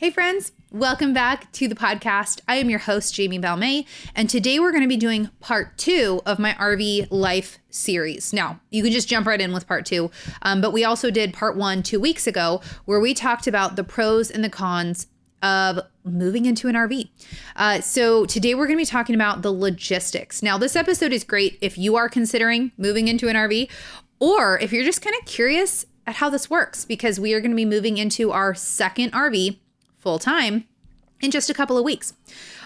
Hey friends, welcome back to the podcast. I am your host, Jami, and today we're going to be doing part 2 of my RV life series. Now, you can just jump right in with part 2, but we also did part 1 2 weeks ago where we talked about the pros and the cons of moving into an RV. So today we're going to be talking about the logistics. Now, this episode is great if you are considering moving into an RV or if you're just kind of curious at how this works, because we are going to be moving into our second RV full time in just a couple of weeks.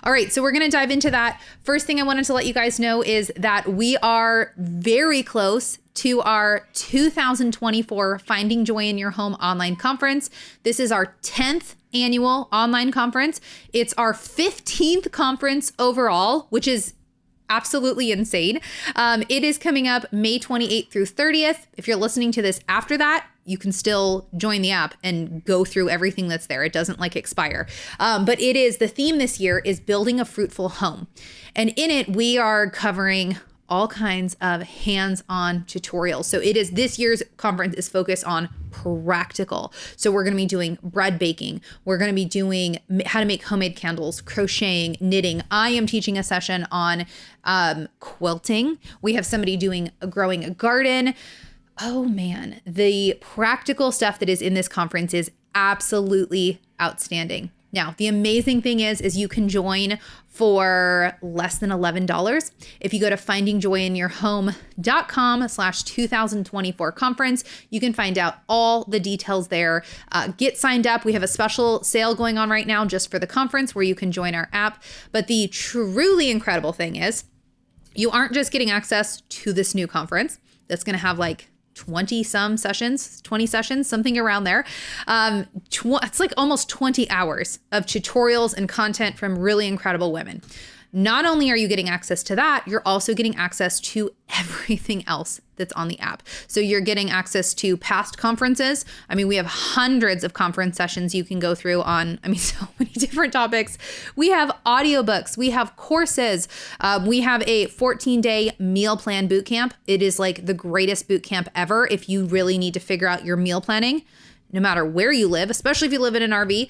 All right, so we're going to dive into that. First thing I wanted to let you guys know is that we are very close to our 2024 Finding Joy in Your Home online conference. This is our 10th annual online conference. It's our 15th conference overall, which is absolutely insane. It is coming up May 28th through 30th. If you're listening to this after that, you can still join the app and go through everything that's there. It doesn't expire. But it is, the theme this year is building a fruitful home. And in it, we are covering all kinds of hands-on tutorials. So it is, this year's conference is focused on practical. So we're going to be doing bread baking. We're going to be doing how to make homemade candles, crocheting, knitting. I am teaching a session on quilting. We have somebody growing a garden. Oh man, the practical stuff that is in this conference is absolutely outstanding. Now, the amazing thing is you can join for less than $11. If you go to findingjoyinyourhome.com/2024 conference, you can find out all the details there. Get signed up. We have a special sale going on right now just for the conference where you can join our app. But the truly incredible thing is you aren't just getting access to this new conference that's going to have 20 sessions, something around there. It's almost 20 hours of tutorials and content from really incredible women. Not only are you getting access to that, you're also getting access to everything else that's on the app. So you're getting access to past conferences. I mean, we have hundreds of conference sessions you can go through on, so many different topics. We have audiobooks, we have courses, we have a 14-day meal plan boot camp. It is the greatest boot camp ever if you really need to figure out your meal planning, no matter where you live, especially if you live in an RV.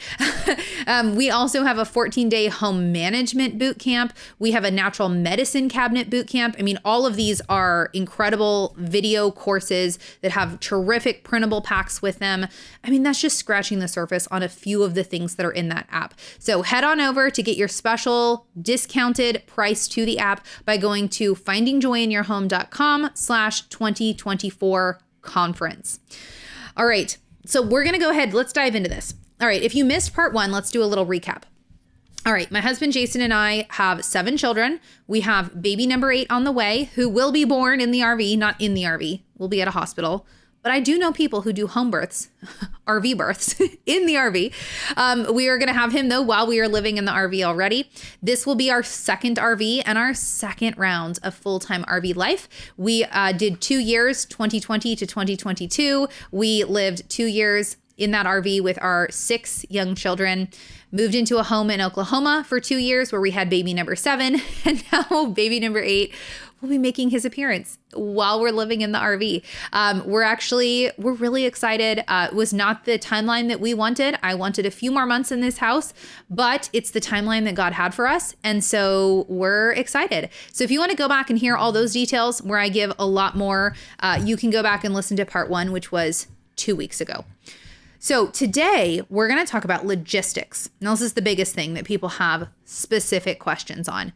We also have a 14-day home management boot camp. We have a natural medicine cabinet boot camp. All of these are incredible video courses that have terrific printable packs with them. That's just scratching the surface on a few of the things that are in that app. So head on over to get your special discounted price to the app by going to findingjoyinyourhome.com/2024 conference. All right. So we're going to go ahead. Let's dive into this. All right. If you missed part 1, let's do a little recap. All right. My husband, Jason, and I have 7 children. We have baby number 8 on the way who will be born in the RV, not in the RV. We'll be at a hospital. But I do know people who do home births, RV births in the RV. We are going to have him, though, while we are living in the RV already. This will be our second RV and our second round of full-time RV life. We did 2 years, 2020 to 2022. We lived 2 years in that RV with our 6 young children, moved into a home in Oklahoma for 2 years where we had baby number 7, and now baby number 8 will be making his appearance while we're living in the RV. We're really excited. It was not the timeline that we wanted. I wanted a few more months in this house, but it's the timeline that God had for us. And so we're excited. So if you want to go back and hear all those details where I give a lot more, you can go back and listen to part 1, which was 2 weeks ago. So today we're going to talk about logistics. Now, this is the biggest thing that people have specific questions on.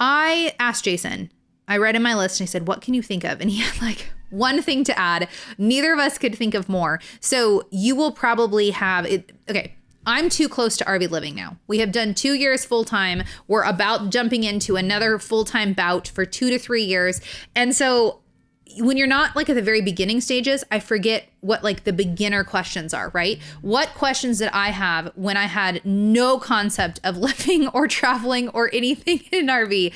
I asked Jason, I read in my list and I said, what can you think of? And he had one thing to add. Neither of us could think of more. So you will probably have it. Okay. I'm too close to RV living now. We have done 2 years full time. We're about jumping into another full-time bout for 2 to 3 years. And so when you're not at the very beginning stages, I forget what the beginner questions are, right? What questions did I have when I had no concept of living or traveling or anything in an RV?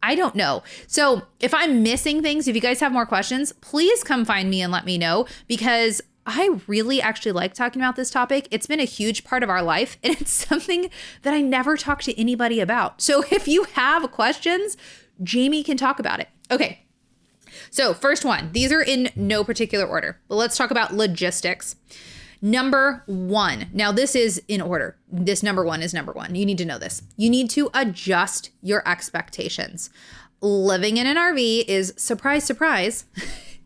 I don't know. So if I'm missing things, if you guys have more questions, please come find me and let me know, because I really actually like talking about this topic. It's been a huge part of our life, and it's something that I never talk to anybody about. So if you have questions, Jami can talk about it. Okay. So first one, these are in no particular order, but let's talk about logistics. Number one. Now this is in order. This number one is number one. You need to know this. You need to adjust your expectations. Living in an RV is, surprise, surprise,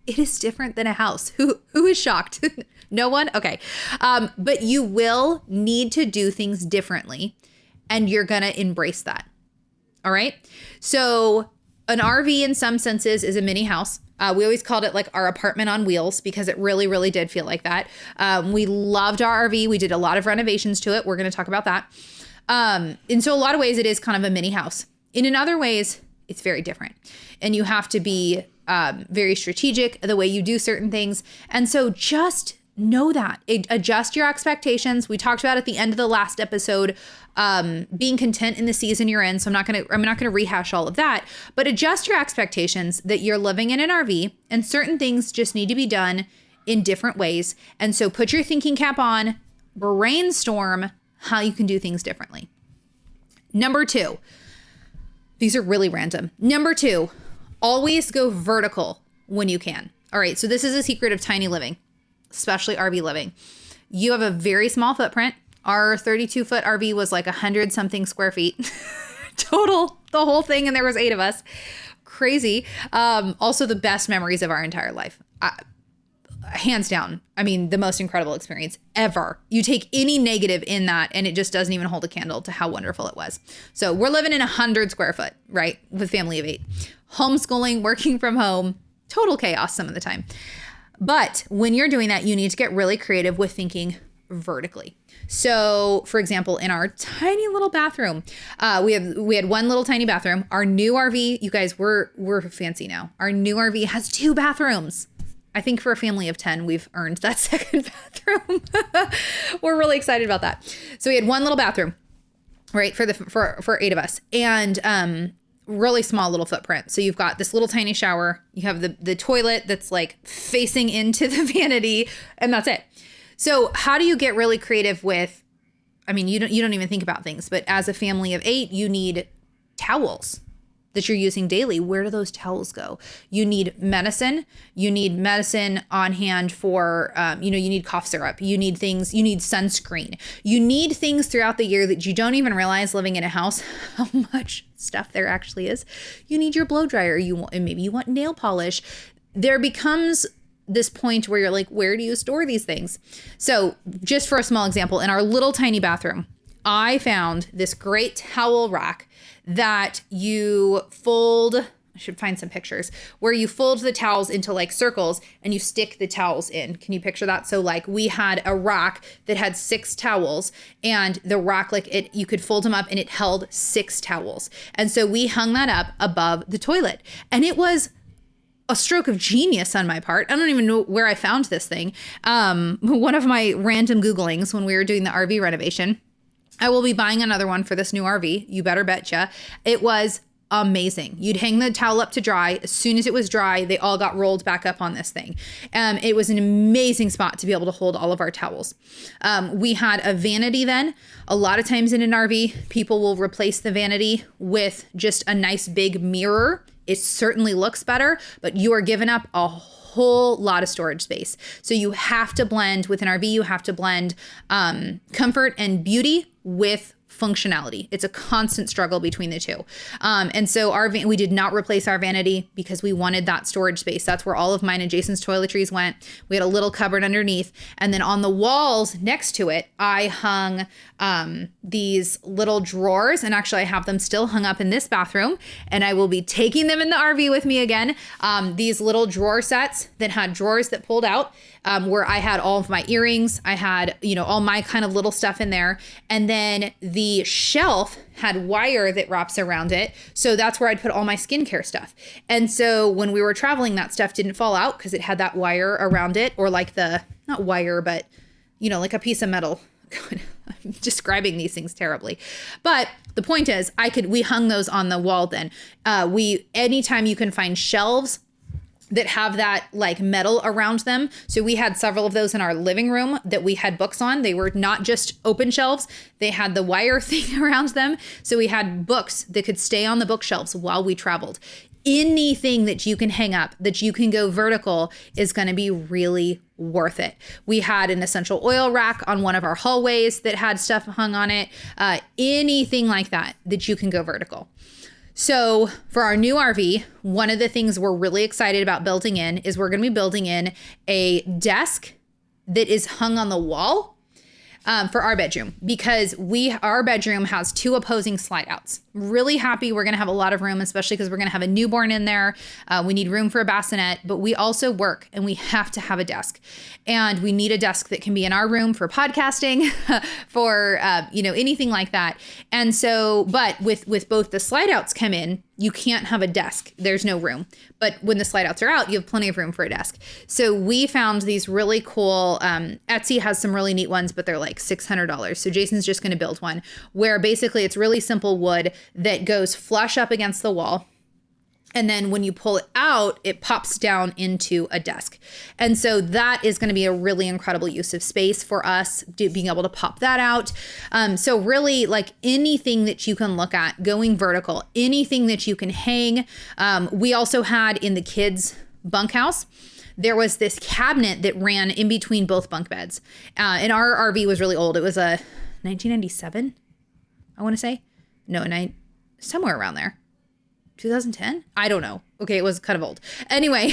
it is different than a house. Who is shocked? No one? Okay. But you will need to do things differently, and you're going to embrace that. All right. So an RV in some senses is a mini house. We always called it like our apartment on wheels because it really, really did feel like that. We loved our RV. We did a lot of renovations to it. We're going to talk about that. And so a lot of ways it is kind of a mini house. In other ways, it's very different. And you have to be very strategic the way you do certain things. And so just know that. Adjust your expectations. We talked about at the end of the last episode, being content in the season you're in. So I'm not gonna rehash all of that, but adjust your expectations that you're living in an RV and certain things just need to be done in different ways. And so put your thinking cap on, brainstorm how you can do things differently. Number two, these are really random. Number two, always go vertical when you can. All right, so this is a secret of tiny living, especially RV living. You have a very small footprint. Our 32-foot RV was like 100 something square feet total, the whole thing. And there was 8 of us. Crazy. Also the best memories of our entire life. Hands down. I mean, the most incredible experience ever. You take any negative in that and it just doesn't even hold a candle to how wonderful it was. So we're living in 100 square foot, right? With family of 8. Homeschooling, working from home, total chaos some of the time. But when you're doing that, you need to get really creative with thinking vertically. So for example, in our tiny little bathroom, we had one little tiny bathroom. Our new RV, you guys, we're fancy now. Our new RV has 2 bathrooms. I think for a family of 10, we've earned that second bathroom. We're really excited about that. So we had one little bathroom, right, for 8 of us, and really small little footprint. So you've got this little tiny shower. You have the toilet that's like facing into the vanity, and that's it. So how do you get really creative with? I mean, you don't even think about things, but as a family of 8, you need towels that you're using daily. Where do those towels go? You need medicine. You need medicine on hand for, you need cough syrup. You need things, you need sunscreen. You need things throughout the year that you don't even realize living in a house, how much stuff there actually is. You need your blow dryer. Maybe you want nail polish. There becomes this point where you're like, where do you store these things? So just for a small example, in our little tiny bathroom, I found this great towel rack that you fold. I should find some pictures where you fold the towels into like circles and you stick the towels in. Can you picture that? So like we had a rack that had 6 towels, and the rack, you could fold them up and it held 6 towels. And so we hung that up above the toilet, and it was a stroke of genius on my part. I don't even know where I found this thing. One of my random Googlings when we were doing the RV renovation. I will be buying another one for this new RV. You better betcha. It was amazing. You'd hang the towel up to dry. As soon as it was dry, they all got rolled back up on this thing. It was an amazing spot to be able to hold all of our towels. We had a vanity then. A lot of times in an RV, people will replace the vanity with just a nice big mirror. It certainly looks better, but you are giving up a whole lot of storage space. So you have to blend with an RV. You have to blend comfort and beauty with functionality. It's a constant struggle between the two. And so we did not replace our vanity because we wanted that storage space. That's where all of mine and Jason's toiletries went. We had a little cupboard underneath. And then on the walls next to it, I hung these little drawers. And actually I have them still hung up in this bathroom, and I will be taking them in the RV with me again. These little drawer sets that had drawers that pulled out, where I had all of my earrings. I had, all my kind of little stuff in there. And then the shelf had wire that wraps around it. So that's where I'd put all my skincare stuff. And so when we were traveling, that stuff didn't fall out because it had that wire around it, or like not wire, but like a piece of metal. God, I'm describing these things terribly. But the point is, we hung those on the wall then. Anytime you can find shelves that have that like metal around them. So we had several of those in our living room that we had books on. They were not just open shelves. They had the wire thing around them. So we had books that could stay on the bookshelves while we traveled. anything that you can hang up, that you can go vertical, is going to be really worth it. We had an essential oil rack on one of our hallways that had stuff hung on it. Anything like that you can go vertical. So for our new RV, one of the things we're really excited about building in is we're going to be building in a desk that is hung on the wall for our bedroom, because our bedroom has 2 opposing slide outs. Really happy we're going to have a lot of room, especially because we're going to have a newborn in there. We need room for a bassinet, but we also work and we have to have a desk, and we need a desk that can be in our room for podcasting, for anything like that. And so, but with both the slide outs come in, you can't have a desk. There's no room. But when the slide outs are out, you have plenty of room for a desk. So we found these really cool, Etsy has some really neat ones, but they're like $600. So Jason's just going to build one where basically it's really simple wood that goes flush up against the wall. And then when you pull it out, it pops down into a desk. And so that is going to be a really incredible use of space for us, being able to pop that out. So really, like, anything that you can look at going vertical, anything that you can hang. We also had in the kids' bunkhouse, there was this cabinet that ran in between both bunk beds. And our RV was really old. It was a 1997, I want to say. No, somewhere around there. 2010? I don't know. Okay, it was kind of old. Anyway,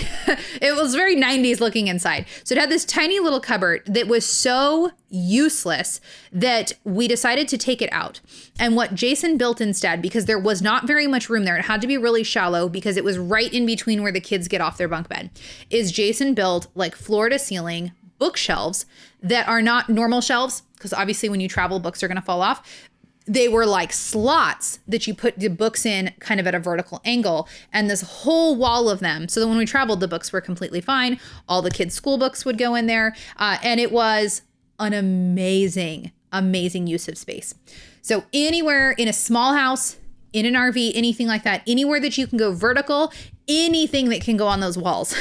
it was very 90s looking inside. So it had this tiny little cupboard that was so useless that we decided to take it out. And what Jason built instead, because there was not very much room there, it had to be really shallow because it was right in between where the kids get off their bunk bed, is Jason built like floor to ceiling bookshelves that are not normal shelves, because obviously when you travel, books are going to fall off. They were like slots that you put the books in kind of at a vertical angle, and this whole wall of them. So that when we traveled, the books were completely fine. All the kids' school books would go in there. And it was an amazing, amazing use of space. So anywhere in a small house, in an RV, anything like that, anywhere that you can go vertical, anything that can go on those walls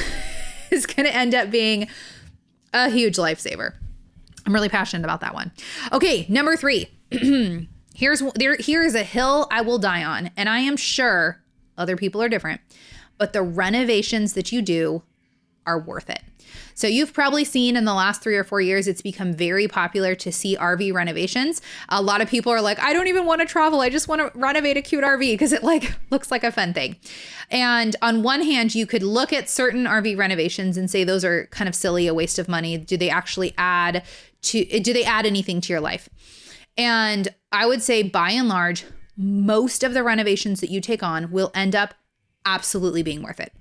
is going to end up being a huge lifesaver. I'm really passionate about that one. Okay, number 3. Here is a hill I will die on, and I am sure other people are different, but the renovations that you do are worth it. So you've probably seen in the last 3 or 4 years, it's become very popular to see RV renovations. A lot of people are like, I don't even want to travel. I just want to renovate a cute RV because it looks like a fun thing. And on one hand, you could look at certain RV renovations and say those are kind of silly, a waste of money. Do they add anything to your life? And I would say by and large, most of the renovations that you take on will end up absolutely being worth it.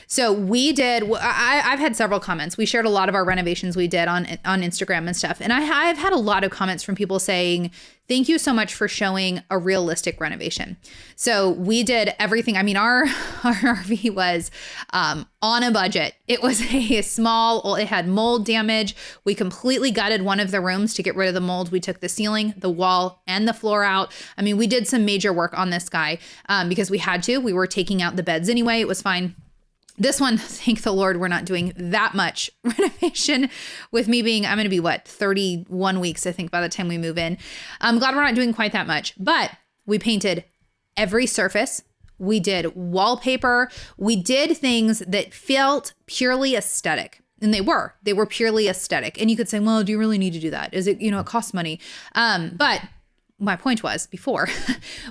So we did, I've had several comments. We shared a lot of our renovations we did on Instagram and stuff. And I've had a lot of comments from people saying, thank you so much for showing a realistic renovation. So we did everything. I mean, our RV was on a budget. It was it had mold damage. We completely gutted one of the rooms to get rid of the mold. We took the ceiling, the wall, and the floor out. I mean, we did some major work on this guy because we had to. We were taking out the beds anyway. It was fine. This one, thank the Lord, we're not doing that much renovation with me being, I'm going to be 31 weeks, I think, by the time we move in. I'm glad we're not doing quite that much, but we painted every surface. We did wallpaper. We did things that felt purely aesthetic. And they were purely aesthetic. And you could say, well, do you really need to do that? Is it, it costs money. But my point was before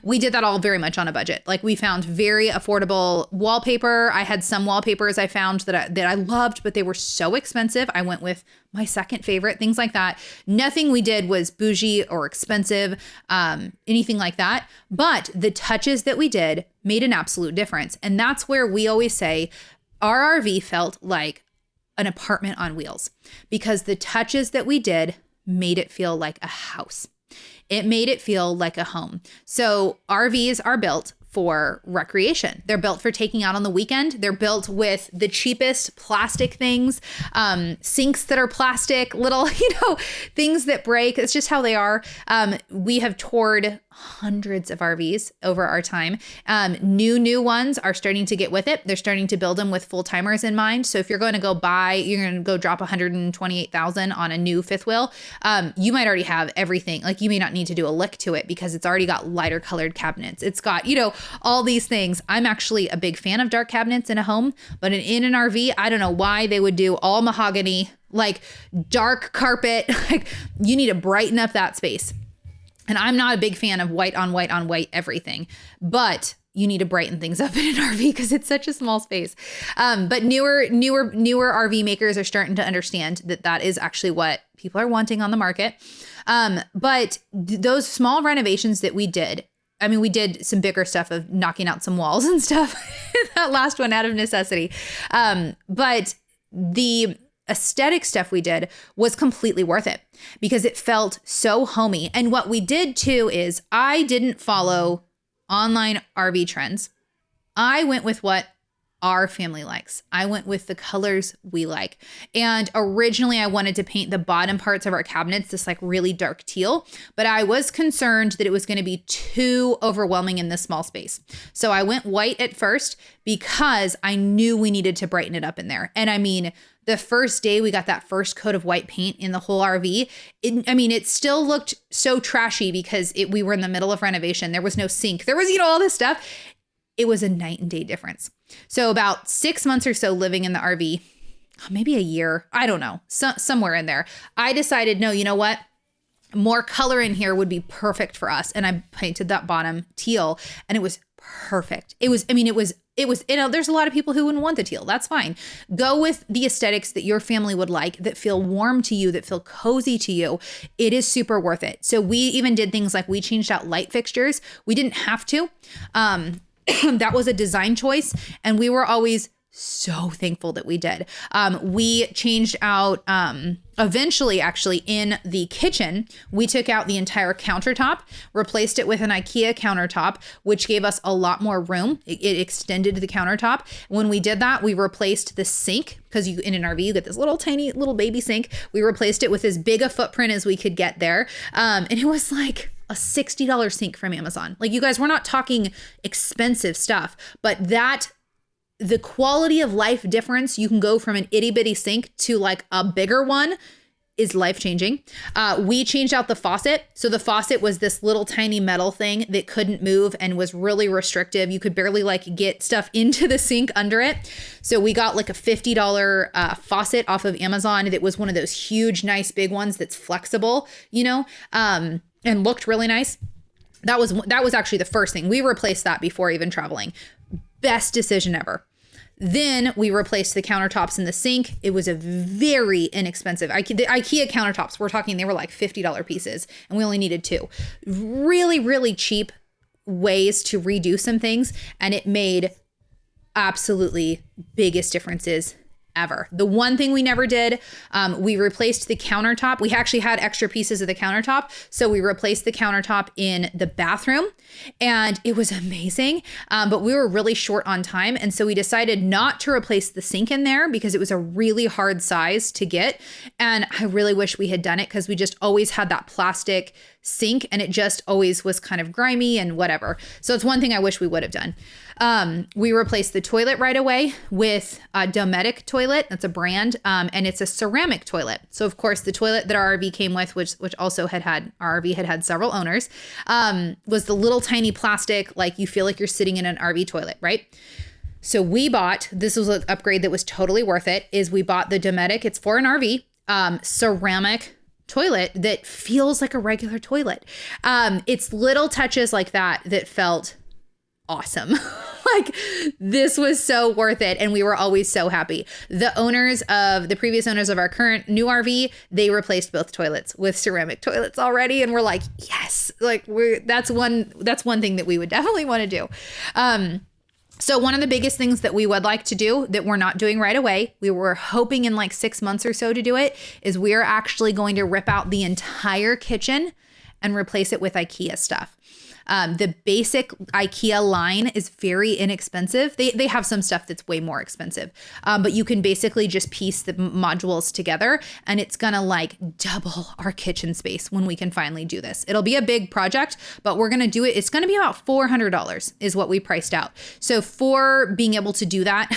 we did that all very much on a budget. Like we found very affordable wallpaper. I had some wallpapers I found that I loved, but they were so expensive. I went with my second favorite, things like that. Nothing we did was bougie or expensive, anything like that. But the touches that we did made an absolute difference. And that's where we always say our RV felt like an apartment on wheels, because the touches that we did made it feel like a house. It made it feel like a home. So RVs are built for recreation. They're built for taking out on the weekend. They're built with the cheapest plastic things, sinks that are plastic, little, things that break. It's just how they are. We have toured hundreds of RVs over our time. New ones are starting to get with it. They're starting to build them with full timers in mind. So if you're going to you're going to go drop $128,000 on a new fifth wheel, you might already have everything. Like you may not need to do a lick to it because it's already got lighter colored cabinets. It's got, all these things. I'm actually a big fan of dark cabinets in a home, but in an RV, I don't know why they would do all mahogany, like dark carpet. Like you need to brighten up that space. And I'm not a big fan of white on white on white everything, but you need to brighten things up in an RV because it's such a small space. But newer RV makers are starting to understand that that is actually what people are wanting on the market. But those small renovations that we did, I mean, we did some bigger stuff of knocking out some walls and stuff. That last one out of necessity. But the aesthetic stuff we did was completely worth it because it felt so homey. And what we did too is I didn't follow online RV trends. I went with what our family likes. I went with the colors we like. And originally I wanted to paint the bottom parts of our cabinets this like really dark teal, but I was concerned that it was going to be too overwhelming in this small space. So I went white at first because I knew we needed to brighten it up in there. And I mean, the first day we got that first coat of white paint in the whole RV, it still looked so trashy because we were in the middle of renovation. There was no sink. There was, all this stuff. It was a night and day difference. So about 6 months or so living in the RV, maybe a year, I don't know, somewhere in there, I decided, no, you know what? More color in here would be perfect for us. And I painted that bottom teal and it was perfect. There's a lot of people who wouldn't want the teal. That's fine. Go with the aesthetics that your family would like, that feel warm to you, that feel cozy to you. It is super worth it. So we even did things like we changed out light fixtures. We didn't have to. That was a design choice. And we were always so thankful that we did. We changed out, eventually actually in the kitchen, we took out the entire countertop, replaced it with an IKEA countertop, which gave us a lot more room. It extended the countertop. When we did that, we replaced the sink because in an RV, you get this little tiny little baby sink. We replaced it with as big a footprint as we could get there. And it was like a $60 sink from Amazon. Like you guys, we're not talking expensive stuff, but the quality of life difference, you can go from an itty bitty sink to like a bigger one, is life changing. We changed out the faucet. So the faucet was this little tiny metal thing that couldn't move and was really restrictive. You could barely like get stuff into the sink under it. So we got like a $50 faucet off of Amazon. That was one of those huge, nice big ones that's flexible, and looked really nice. That was actually the first thing. We replaced that before even traveling. Best decision ever. Then we replaced the countertops in the sink. It was a very inexpensive. The IKEA countertops, we're talking, they were like $50 pieces and we only needed 2. Really, really cheap ways to redo some things. And it made absolutely biggest differences ever. The one thing we never did, we replaced the countertop. We actually had extra pieces of the countertop. So we replaced the countertop in the bathroom and it was amazing. But we were really short on time. And so we decided not to replace the sink in there because it was a really hard size to get. And I really wish we had done it because we just always had that plastic sink and it just always was kind of grimy and whatever. So it's one thing I wish we would have done. We replaced the toilet right away with a Dometic toilet. That's a brand. And it's a ceramic toilet. So of course the toilet that our RV came with, which also our RV had several owners, was the little tiny plastic, like you feel like you're sitting in an RV toilet, right? So this was an upgrade that was totally worth it, is we bought the Dometic, it's for an RV, ceramic toilet that feels like a regular toilet. It's little touches like that felt awesome. Like this was so worth it. And we were always so happy. The previous owners of our current new RV, they replaced both toilets with ceramic toilets already. And we're like, yes, like that's one thing that we would definitely want to do. So one of the biggest things that we would like to do that we're not doing right away, we were hoping in like 6 months or so to do it, is we are actually going to rip out the entire kitchen and replace it with IKEA stuff. The basic IKEA line is very inexpensive. They have some stuff that's way more expensive, but you can basically just piece the modules together and it's gonna like double our kitchen space when we can finally do this. It'll be a big project, but we're gonna do it. It's gonna be about $400 is what we priced out. So for being able to do that,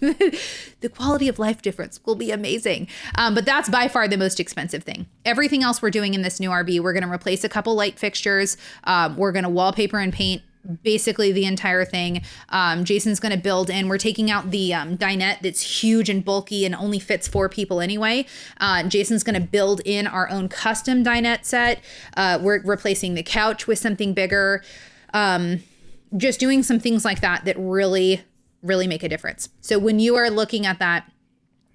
the quality of life difference will be amazing. But that's by far the most expensive thing. Everything else we're doing in this new RV, we're going to replace a couple light fixtures. We're going to wallpaper and paint basically the entire thing. Jason's going to build in. We're taking out the dinette that's huge and bulky and only fits 4 people anyway. Jason's going to build in our own custom dinette set. We're replacing the couch with something bigger. Just doing some things like that that really, really make a difference. So when you are looking at that,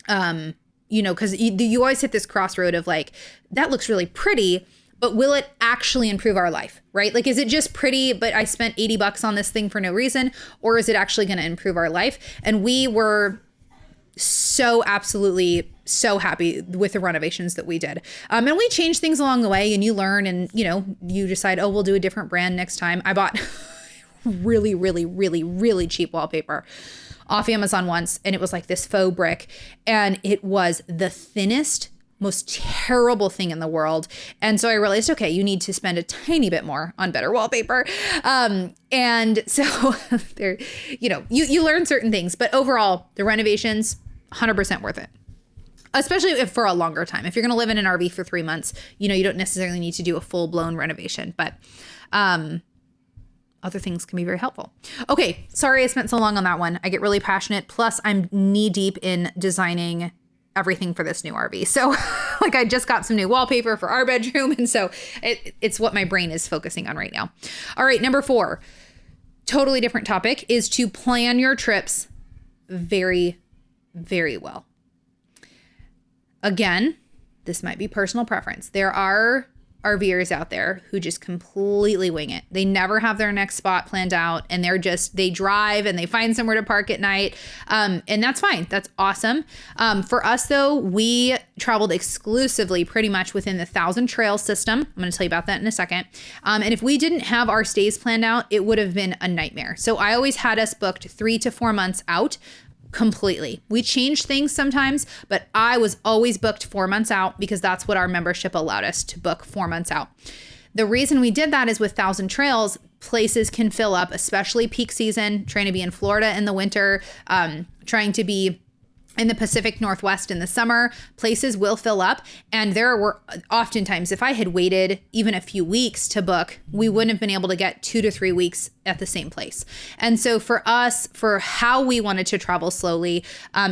because you always hit this crossroad of like, that looks really pretty, but will it actually improve our life, right? Like, is it just pretty, but I spent $80 on this thing for no reason? Or is it actually going to improve our life? And we were so absolutely so happy with the renovations that we did. And we changed things along the way, and you learn, and, you decide, oh, we'll do a different brand next time. I bought really, really, really, really cheap wallpaper off Amazon once, and it was like this faux brick, and it was the thinnest, most terrible thing in the world. And so I realized, okay, you need to spend a tiny bit more on better wallpaper. And so there, you learn certain things, but overall the renovations, 100% worth it. Especially if for a longer time. If you're going to live in an RV for 3 months, you don't necessarily need to do a full blown renovation, but, other things can be very helpful. Okay. Sorry I spent so long on that one. I get really passionate. Plus I'm knee deep in designing everything for this new RV. So like I just got some new wallpaper for our bedroom. And so it's what my brain is focusing on right now. All right. Number 4, totally different topic, is to plan your trips very, very well. Again, this might be personal preference. There are RVers out there who just completely wing it. They never have their next spot planned out, and they drive and they find somewhere to park at night. And that's fine. That's awesome. For us though, we traveled exclusively pretty much within the 1,000 trail system. I'm going to tell you about that in a second. And if we didn't have our stays planned out, it would have been a nightmare. So I always had us booked 3 to 4 months out. Completely. We changed things sometimes, but I was always booked 4 months out because that's what our membership allowed us to book 4 months out. The reason we did that is with 1,000 Trails, places can fill up, especially peak season, trying to be in Florida in the winter, trying to be in the Pacific Northwest in the summer, places will fill up. And there were oftentimes, if I had waited even a few weeks to book, we wouldn't have been able to get 2 to 3 weeks at the same place. And so for us, for how we wanted to travel slowly,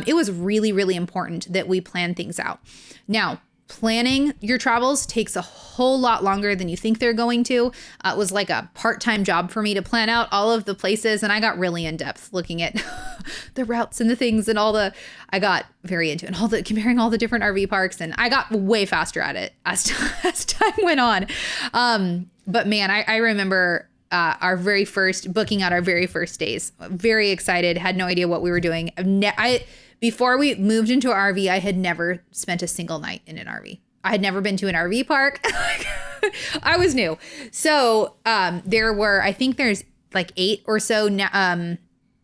it was really, really important that we plan things out. Now, planning your travels takes a whole lot longer than you think they're going to. It was like a part-time job for me to plan out all of the places, and I got really in depth looking at the routes and the things and I got very into it, and comparing all the different RV parks, and I got way faster at it as time went on. But man, I remember booking out our very first days. Very excited, had no idea what we were doing. Before we moved into our RV, I had never spent a single night in an RV. I had never been to an RV park. I was new. So I think there's like 8 or so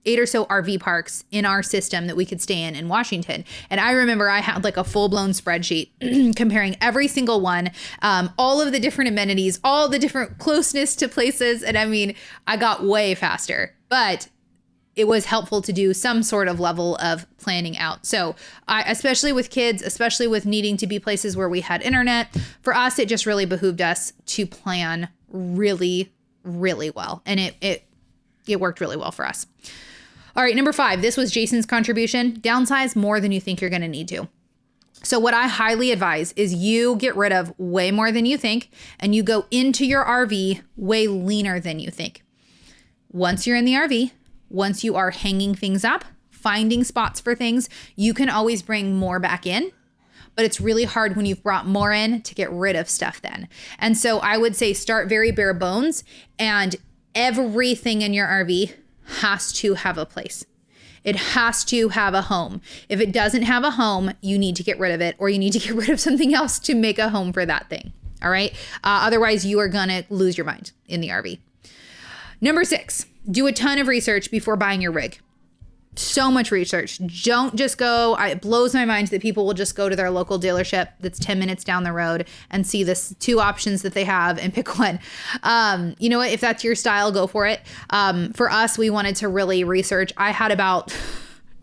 RV parks in our system that we could stay in Washington. And I remember I had like a full-blown spreadsheet comparing every single one, all of the different amenities, all the different closeness to places. And I mean, I got way faster, but it was helpful to do some sort of level of planning out. So especially with kids, especially with needing to be places where we had internet, for us, it just really behooved us to plan really, really well. And it worked really well for us. All right, number 5, this was Jason's contribution. Downsize more than you think you're going to need to. So what I highly advise is you get rid of way more than you think, and you go into your RV way leaner than you think. Once you're in the RV, once you are hanging things up, finding spots for things, you can always bring more back in, but it's really hard when you've brought more in to get rid of stuff then. And so I would say start very bare bones, and everything in your RV has to have a place. It has to have a home. If it doesn't have a home, you need to get rid of it, or you need to get rid of something else to make a home for that thing. All right. Otherwise, you are going to lose your mind in the RV. Number 6, do a ton of research before buying your rig. So much research. Don't just go. It blows my mind that people will just go to their local dealership that's 10 minutes down the road and see this 2 options that they have and pick one. You know what? If that's your style, go for it. For us, we wanted to really research. I had about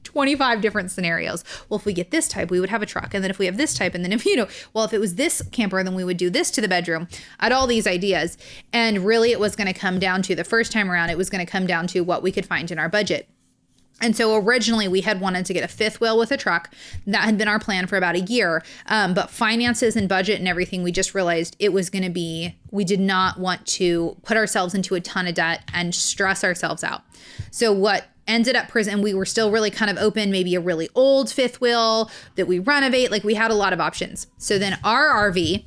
25 different scenarios. Well, if we get this type, we would have a truck. And then if we have this type, and then if, well, if it was this camper, then we would do this to the bedroom. I had all these ideas. And really it was going to come down to, the first time around, it was going to come down to what we could find in our budget. And so originally we had wanted to get a fifth wheel with a truck. That had been our plan for about a year. But finances and budget and everything, we just realized it was going to be, we did not want to put ourselves into a ton of debt and stress ourselves out. So what ended up and we were still really kind of open, maybe a really old fifth wheel that we renovate. Like we had a lot of options. So then our RV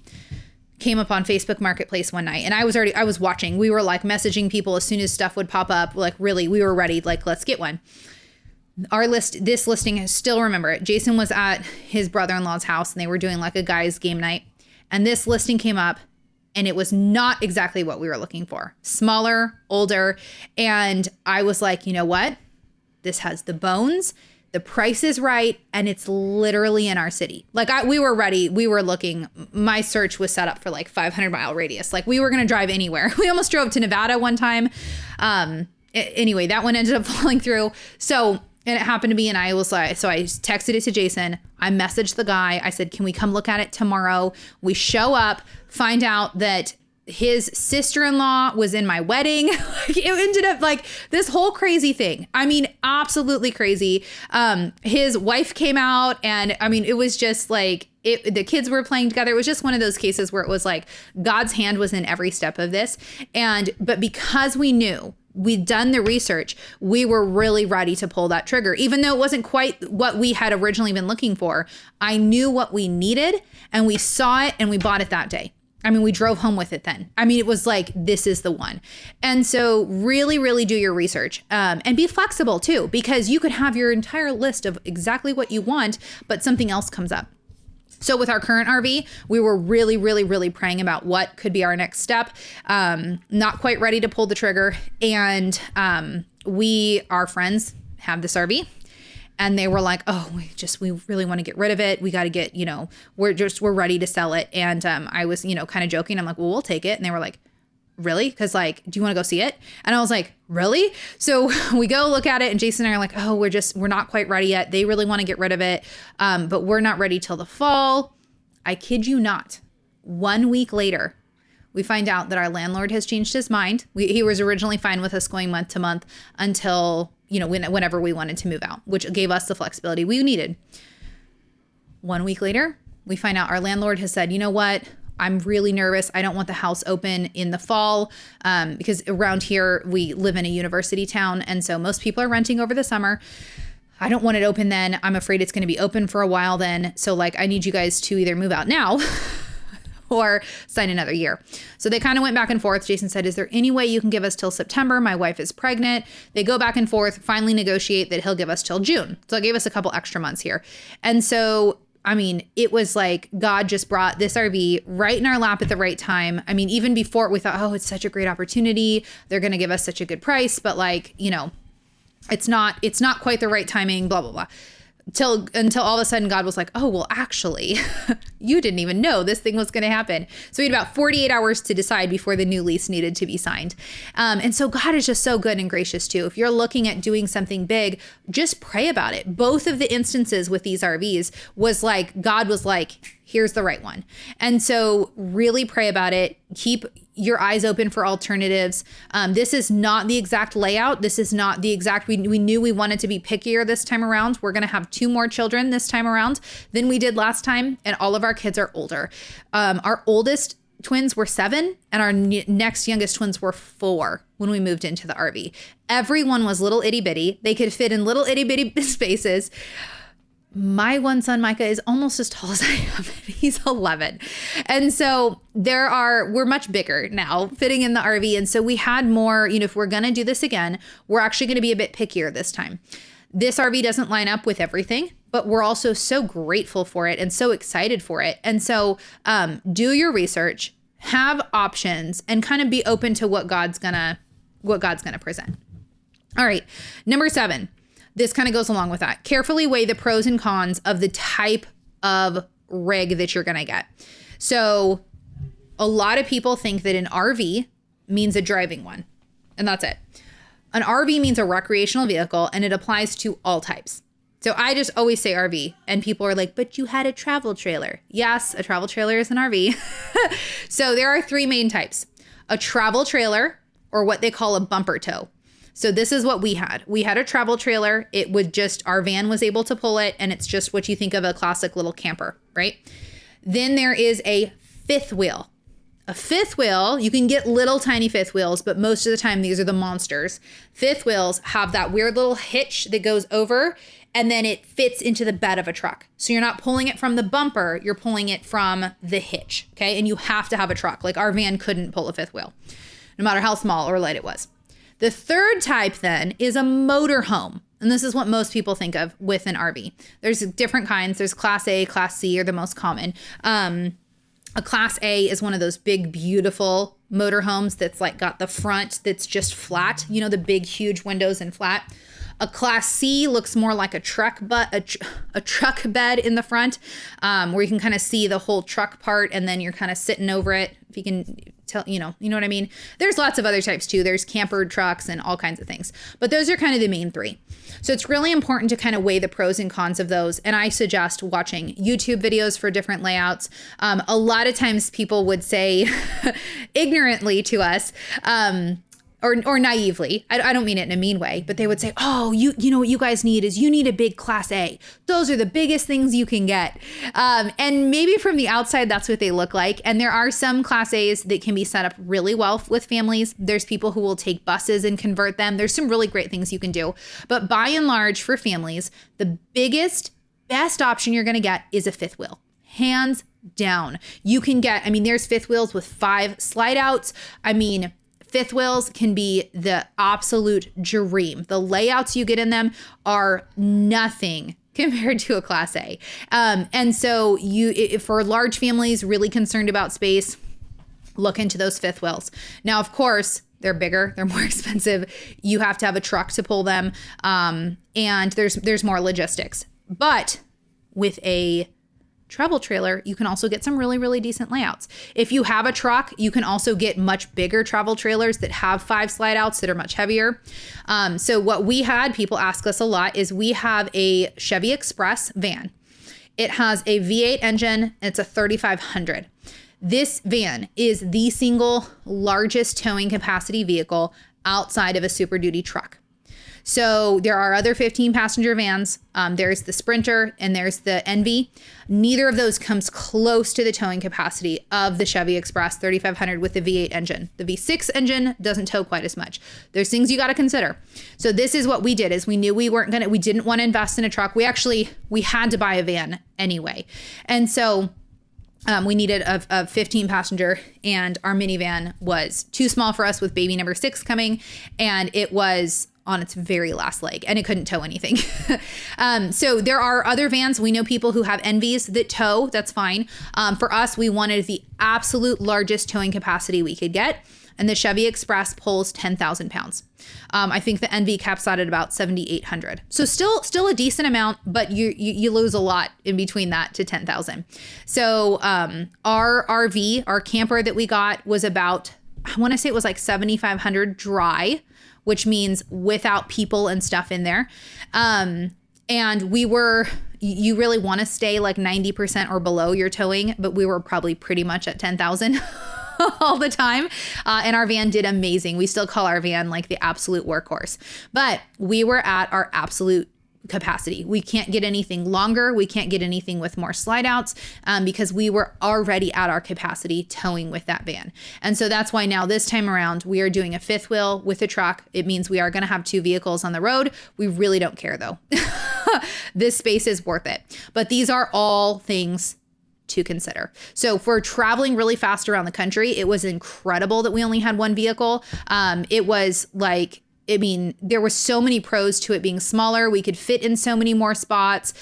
came up on Facebook Marketplace one night, and I was watching. We were like messaging people as soon as stuff would pop up. Like really, we were ready. Like, let's get one. This listing, I still remember it. Jason was at his brother-in-law's house and they were doing like a guy's game night. And this listing came up and it was not exactly what we were looking for. Smaller, older. And I was like, you know what? This has the bones. The price is right. And it's literally in our city. Like we were ready. We were looking. My search was set up for like 500-mile radius. Like we were going to drive anywhere. We almost drove to Nevada one time. Anyway, that one ended up falling through. And it happened to be, and I was like, so I texted it to Jason. I messaged the guy. I said, can we come look at it tomorrow? We show up, find out that his sister-in-law was in my wedding. It ended up like this whole crazy thing. I mean, absolutely crazy. His wife came out, and I mean, it was just like, the kids were playing together. It was just one of those cases where it was like God's hand was in every step of this. But because we knew, we'd done the research, we were really ready to pull that trigger. Even though it wasn't quite what we had originally been looking for, I knew what we needed and we saw it and we bought it that day. I mean, we drove home with it then. I mean, it was like, this is the one. And so really, really do your research and be flexible too, because you could have your entire list of exactly what you want, but something else comes up. So with our current RV, we were really, really, really praying about what could be our next step. Not quite ready to pull the trigger. And our friends have this RV and they were like, oh, we really want to get rid of it. We got to get, we're ready to sell it. And I was, kind of joking. I'm like, well, we'll take it. And they were like, really? Because like, do you want to go see it? And I was like, really? So we go look at it and Jason and I are like, oh, we're not quite ready yet. They really want to get rid of it. But we're not ready till the fall. I kid you not. 1 week later, we find out that our landlord has changed his mind. He was originally fine with us going month to month until, whenever we wanted to move out, which gave us the flexibility we needed. 1 week later, we find out our landlord has said, you know what? I'm really nervous. I don't want the house open in the fall because around here we live in a university town. And so most people are renting over the summer. I don't want it open then. I'm afraid it's going to be open for a while then. So like, I need you guys to either move out now or sign another year. So they kind of went back and forth. Jason said, is there any way you can give us till September? My wife is pregnant. They go back and forth, finally negotiate that he'll give us till June. So it gave us a couple extra months here. And so I mean, it was like God just brought this RV right in our lap at the right time. I mean, even before we thought, oh, it's such a great opportunity. They're going to give us such a good price. But like, it's not quite the right timing, blah, blah, blah. Until all of a sudden God was like, oh, well, actually, you didn't even know this thing was going to happen. So we had about 48 hours to decide before the new lease needed to be signed. And so God is just so good and gracious too. If you're looking at doing something big, just pray about it. Both of the instances with these RVs was like, God was like, here's the right one. And so really pray about it. Keep your eyes open for alternatives. This is not the exact layout. This is not the exact, we knew we wanted to be pickier this time around. We're going to have 2 more children this time around than we did last time. And all of our kids are older. Our oldest twins were 7 and our next youngest twins were 4 when we moved into the RV. Everyone was little itty bitty. They could fit in little itty bitty spaces. My one son, Micah, is almost as tall as I am. He's 11. And so we're much bigger now fitting in the RV. And so we had more, if we're going to do this again, we're actually going to be a bit pickier this time. This RV doesn't line up with everything, but we're also so grateful for it and so excited for it. And so do your research, have options, and kind of be open to what God's gonna present. All right, number 7. This kind of goes along with that. Carefully weigh the pros and cons of the type of rig that you're going to get. So a lot of people think that an RV means a driving one, and that's it. An RV means a recreational vehicle, and it applies to all types. So I just always say RV, and people are like, but you had a travel trailer. Yes, a travel trailer is an RV. So there are 3 main types: a travel trailer, or what they call a bumper tow. So this is what we had. We had a travel trailer. It would just, our van was able to pull it, and it's just what you think of a classic little camper, right? Then there is a 5th wheel. A 5th wheel, you can get little tiny 5th wheels, but most of the time these are the monsters. 5th wheels have that weird little hitch that goes over, and then it fits into the bed of a truck. So you're not pulling it from the bumper, you're pulling it from the hitch, okay? And you have to have a truck. Like our van couldn't pull a 5th wheel, no matter how small or light it was. The 3rd type then is a motorhome. And this is what most people think of with an RV. There's different kinds. There's Class A, Class C are the most common. A Class A is one of those big, beautiful motorhomes that's like got the front that's just flat, you know, the big, huge windows and flat. A Class C looks more like a truck bed in the front, where you can kind of see the whole truck part, and then you're kind of sitting over it. If you can tell, you know what I mean? There's lots of other types too. There's camper trucks and all kinds of things, but those are kind of the main 3. So it's really important to kind of weigh the pros and cons of those. And I suggest watching YouTube videos for different layouts. A lot of times people would say ignorantly to us, or naively, I don't mean it in a mean way, but they would say, oh, you know what you guys need is you need a big Class A. Those are the biggest things you can get. And maybe from the outside, that's what they look like. And there are some Class A's that can be set up really well with families. There's people who will take buses and convert them. There's some really great things you can do. But by and large, for families, the best option you're going to get is a 5th wheel. Hands down. You can get, there's 5th wheels with 5 slide outs. 5th wheels can be the absolute dream. The layouts you get in them are nothing compared to a Class A. And so for large families really concerned about space, look into those 5th wheels. Now, of course, they're bigger, they're more expensive. You have to have a truck to pull them. And there's more logistics. But with a travel trailer, you can also get some really, really decent layouts. If you have a truck, you can also get much bigger travel trailers that have 5 slide outs that are much heavier. So what we had, people ask us a lot, is we have a Chevy Express van. It has a V8 engine. It's a 3500. This van is the single largest towing capacity vehicle outside of a Super Duty truck. So there are other 15 passenger vans. There's the Sprinter and there's the Envy. Neither of those comes close to the towing capacity of the Chevy Express 3500 with the V8 engine. The V6 engine doesn't tow quite as much. There's things you got to consider. So this is what we did, is we knew we didn't want to invest in a truck. We had to buy a van anyway. And so we needed a 15 passenger, and our minivan was too small for us with baby number 6 coming, and it was on its very last leg, and it couldn't tow anything. So there are other vans. We know people who have Envies that tow. That's fine. For us, we wanted the absolute largest towing capacity we could get, and the Chevy Express pulls 10,000 pounds. I think the Envy caps out at about 7,800. So still a decent amount, but you lose a lot in between that to 10,000. So our RV, our camper that we got was about, I want to say it was like 7,500 dry, which means without people and stuff in there. And you really want to stay like 90% or below your towing, but we were probably pretty much at 10,000 all the time. And our van did amazing. We still call our van like the absolute workhorse, but we were at our absolute capacity. We can't get anything longer. We can't get anything with more slide outs because we were already at our capacity towing with that van. And so that's why now this time around, we are doing a 5th wheel with a truck. It means we are going to have 2 vehicles on the road. We really don't care though. This space is worth it. But these are all things to consider. So for traveling really fast around the country, it was incredible that we only had 1 vehicle. It was like, there were so many pros to it being smaller. We could fit in so many more spots.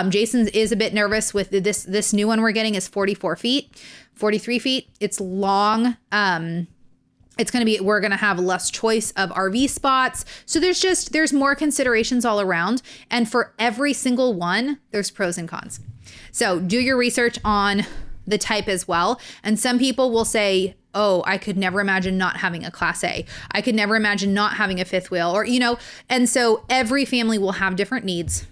Jason is a bit nervous with this new one we're getting is 44 feet, 43 feet. It's long. We're going to have less choice of RV spots. So there's more considerations all around. And for every single one, there's pros and cons. So do your research on the type as well. And some people will say, oh, I could never imagine not having a Class A. I could never imagine not having a 5th wheel, or, and so every family will have different needs.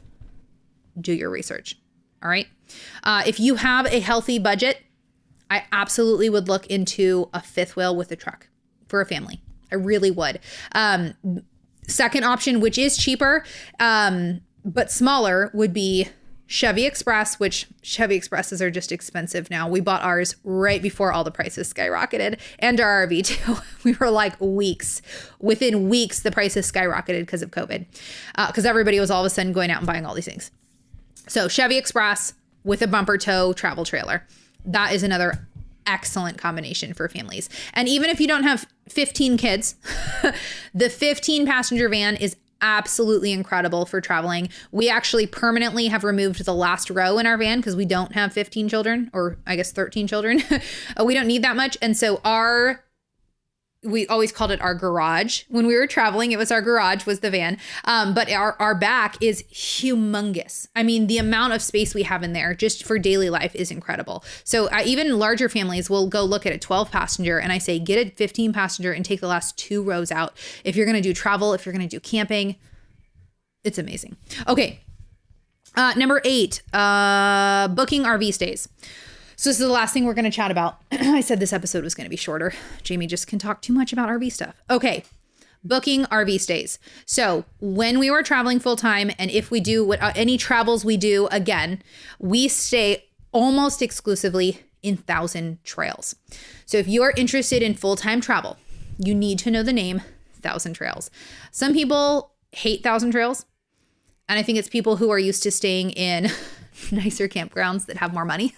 do your research. All right. If you have a healthy budget, I absolutely would look into a fifth wheel with a truck for a family. I really would. Second option, which is cheaper, but smaller, would be Chevy Express, which Chevy Expresses are just expensive now. We bought ours right before all the prices skyrocketed, and our RV too. We were like within weeks, the prices skyrocketed because of COVID, because everybody was all of a sudden going out and buying all these things. So Chevy Express with a bumper tow travel trailer. That is another excellent combination for families. And even if you don't have 15 kids, the 15 passenger van is absolutely incredible for traveling. We actually permanently have removed the last row in our van because we don't have 15 children, or I guess 13 children. We don't need that much. And so we always called it our garage. When we were traveling, it was our garage was the van. But our back is humongous. I mean, the amount of space we have in there just for daily life is incredible. So even larger families will go look at a 12 passenger, and I say, get a 15 passenger and take the last 2 rows out. If you're going to do travel, if you're going to do camping, it's amazing. Okay. Number 8, booking RV stays. So this is the last thing we're going to chat about. I said this episode was going to be shorter. Jamie just can talk too much about RV stuff. Okay. Booking RV stays. So when we were traveling full time, and if we do any travels we do again, we stay almost exclusively in Thousand Trails. So if you are interested in full-time travel, you need to know the name Thousand Trails. Some people hate Thousand Trails, and I think it's people who are used to staying in nicer campgrounds that have more money.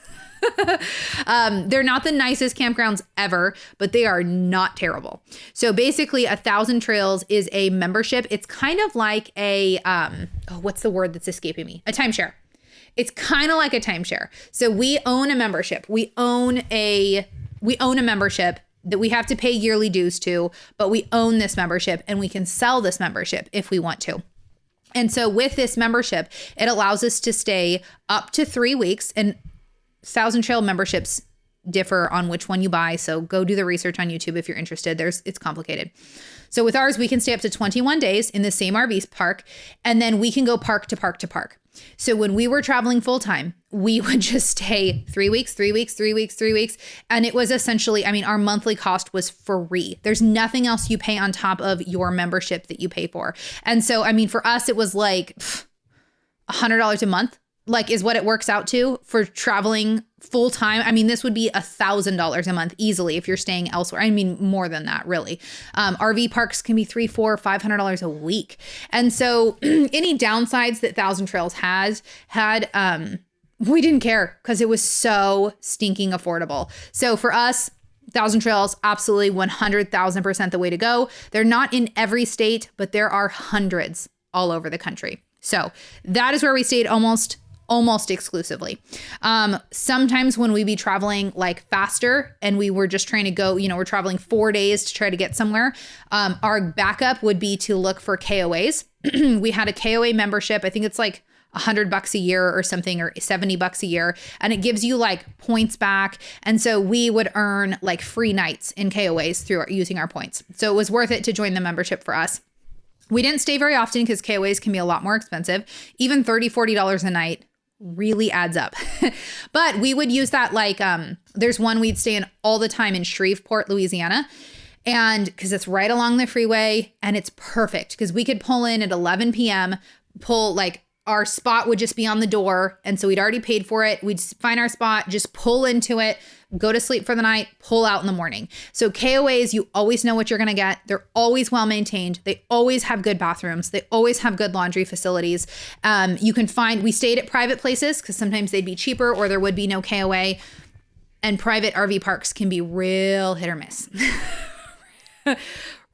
They're not the nicest campgrounds ever, but they are not terrible. So basically, a Thousand Trails is a membership. It's kind of like a, what's the word that's escaping me? A timeshare. It's kind of like a timeshare. So we own a membership. We own a membership that we have to pay yearly dues to, but we own this membership and we can sell this membership if we want to. And so with this membership, it allows us to stay up to 3 weeks, and Thousand Trail memberships differ on which one you buy. So go do the research on YouTube if you're interested. It's complicated. So with ours, we can stay up to 21 days in the same RV park, and then we can go park to park to park. So when we were traveling full time, we would just stay 3 weeks, 3 weeks, 3 weeks, 3 weeks. And it was essentially, I mean, our monthly cost was free. There's nothing else you pay on top of your membership that you pay for. And so, I mean, for us, it was like $100 a month. Like is what it works out to for traveling full time. I mean, this would be $1,000 a month easily if you're staying elsewhere. I mean, more than that, really. RV parks can be $300, $400, $500 a week. And so any downsides that Thousand Trails had, we didn't care because it was so stinking affordable. So for us, Thousand Trails, absolutely 100,000% the way to go. They're not in every state, but there are hundreds all over the country. So that is where we stayed almost exclusively. Sometimes when we be traveling like faster and we were just trying to go, we're traveling 4 days to try to get somewhere. Our backup would be to look for KOAs. We had a KOA membership. I think it's like $100 a year or something, or $70 a year. And it gives you like points back. And so we would earn like free nights in KOAs through using our points. So it was worth it to join the membership for us. We didn't stay very often because KOAs can be a lot more expensive. Even $30, $40 a night really adds up. But we would use that like, there's one we'd stay in all the time in Shreveport, Louisiana. And because it's right along the freeway and it's perfect because we could pull in at 11 p.m., our spot would just be on the door. And so we'd already paid for it. We'd find our spot, just pull into it, go to sleep for the night, pull out in the morning. So KOAs, you always know what you're going to get. They're always well maintained. They always have good bathrooms. They always have good laundry facilities. We stayed at private places because sometimes they'd be cheaper or there would be no KOA. And private RV parks can be real hit or miss.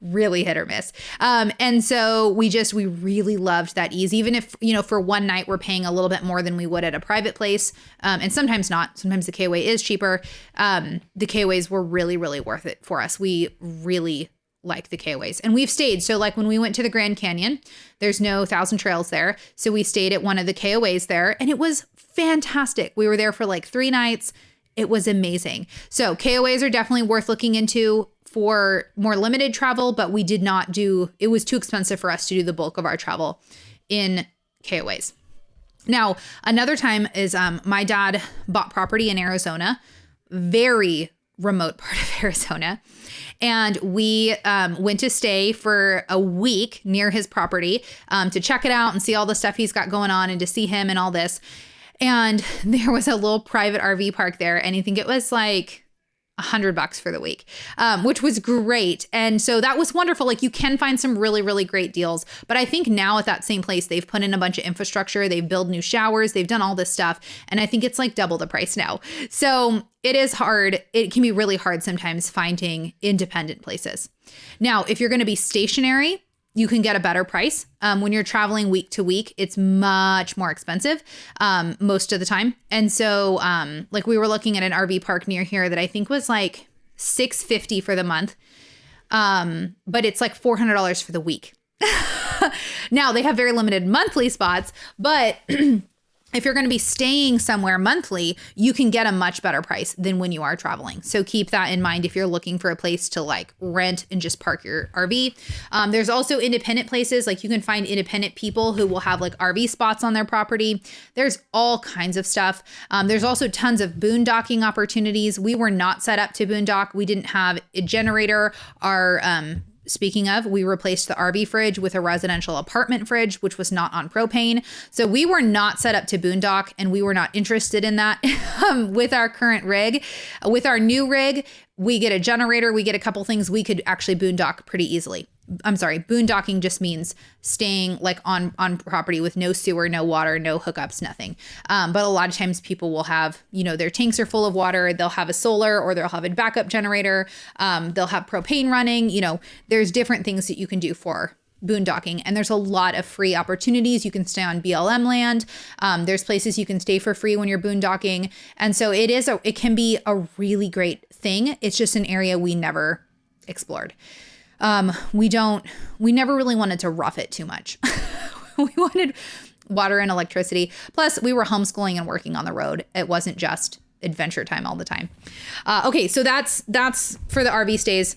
Really hit or miss. And so we really loved that ease. Even if, for one night we're paying a little bit more than we would at a private place. And sometimes not. Sometimes the KOA is cheaper. The KOAs were really, really worth it for us. We really like the KOAs. And we've stayed. So like when we went to the Grand Canyon, there's no Thousand Trails there. So we stayed at one of the KOAs there and it was fantastic. We were there for like 3 nights. It was amazing. So KOAs are definitely worth looking into for more limited travel, but it was too expensive for us to do the bulk of our travel in KOAs. Now, another time is my dad bought property in Arizona, very remote part of Arizona. And we went to stay for a week near his property to check it out and see all the stuff he's got going on and to see him and all this. And there was a little private RV park there. And I think it was like $100 for the week, which was great. And so that was wonderful. Like you can find some really, really great deals. But I think now at that same place, they've put in a bunch of infrastructure. They've built new showers. They've done all this stuff. And I think it's like double the price now. So it is hard. It can be really hard sometimes finding independent places. Now, if you're going to be stationary, you can get a better price. When you're traveling week to week, it's much more expensive most of the time. And so like we were looking at an RV park near here that I think was like $650 for the month. But it's like $400 for the week. Now they have very limited monthly spots, but if you're going to be staying somewhere monthly, you can get a much better price than when you are traveling. So keep that in mind if you're looking for a place to like rent and just park your RV. There's also independent places, like you can find independent people who will have like RV spots on their property. There's all kinds of stuff. There's also tons of boondocking opportunities. We were not set up to boondock. We didn't have a generator. Speaking of, we replaced the RV fridge with a residential apartment fridge, which was not on propane. So we were not set up to boondock, and we were not interested in that with our current rig. With our new rig, we get a generator, we get a couple things, we could actually boondock pretty easily. I'm sorry, boondocking just means staying like on property with no sewer, no water, no hookups, nothing. But a lot of times people will have, their tanks are full of water. They'll have a solar or they'll have a backup generator. They'll have propane running. There's different things that you can do for boondocking. And there's a lot of free opportunities. You can stay on BLM land. There's places you can stay for free when you're boondocking. And so it can be a really great thing. It's just an area we never explored. We never really wanted to rough it too much. We wanted water and electricity. Plus we were homeschooling and working on the road. It wasn't just adventure time all the time. Okay. So that's for the RV stays.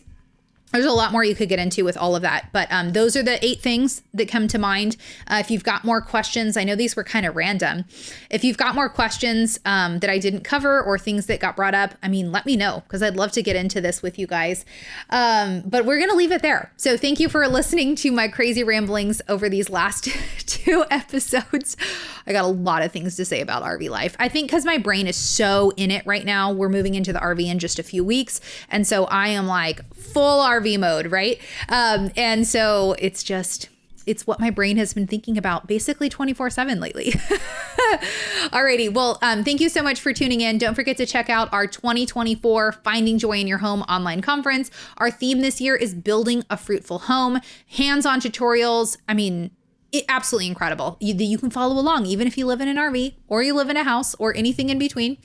There's a lot more you could get into with all of that, but those are the 8 things that come to mind. If you've got more questions, I know these were kind of random. If you've got more questions that I didn't cover or things that got brought up, let me know because I'd love to get into this with you guys. But we're going to leave it there. So thank you for listening to my crazy ramblings over these last 2 episodes. I got a lot of things to say about RV life. I think because my brain is so in it right now. We're moving into the RV in just a few weeks. And so I am like full RV mode, right? And so it's what my brain has been thinking about basically 24/7 lately. Alrighty. Well, thank you so much for tuning in. Don't forget to check out our 2024 Finding Joy in Your Home online conference. Our theme this year is building a fruitful home, hands-on tutorials. Absolutely incredible. You can follow along even if you live in an RV or you live in a house or anything in between.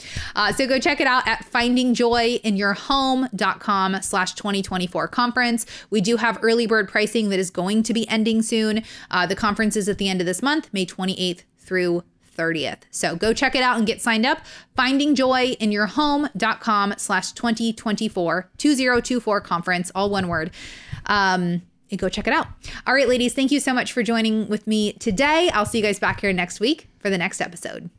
So go check it out at findingjoyinyourhome.com/2024 conference. We do have early bird pricing that is going to be ending soon. The conference is at the end of this month, May 28th through 30th. So go check it out and get signed up. findingjoyinyourhome.com/2024 2024 conference, all one word. And go check it out. All right, ladies, thank you so much for joining with me today. I'll see you guys back here next week for the next episode.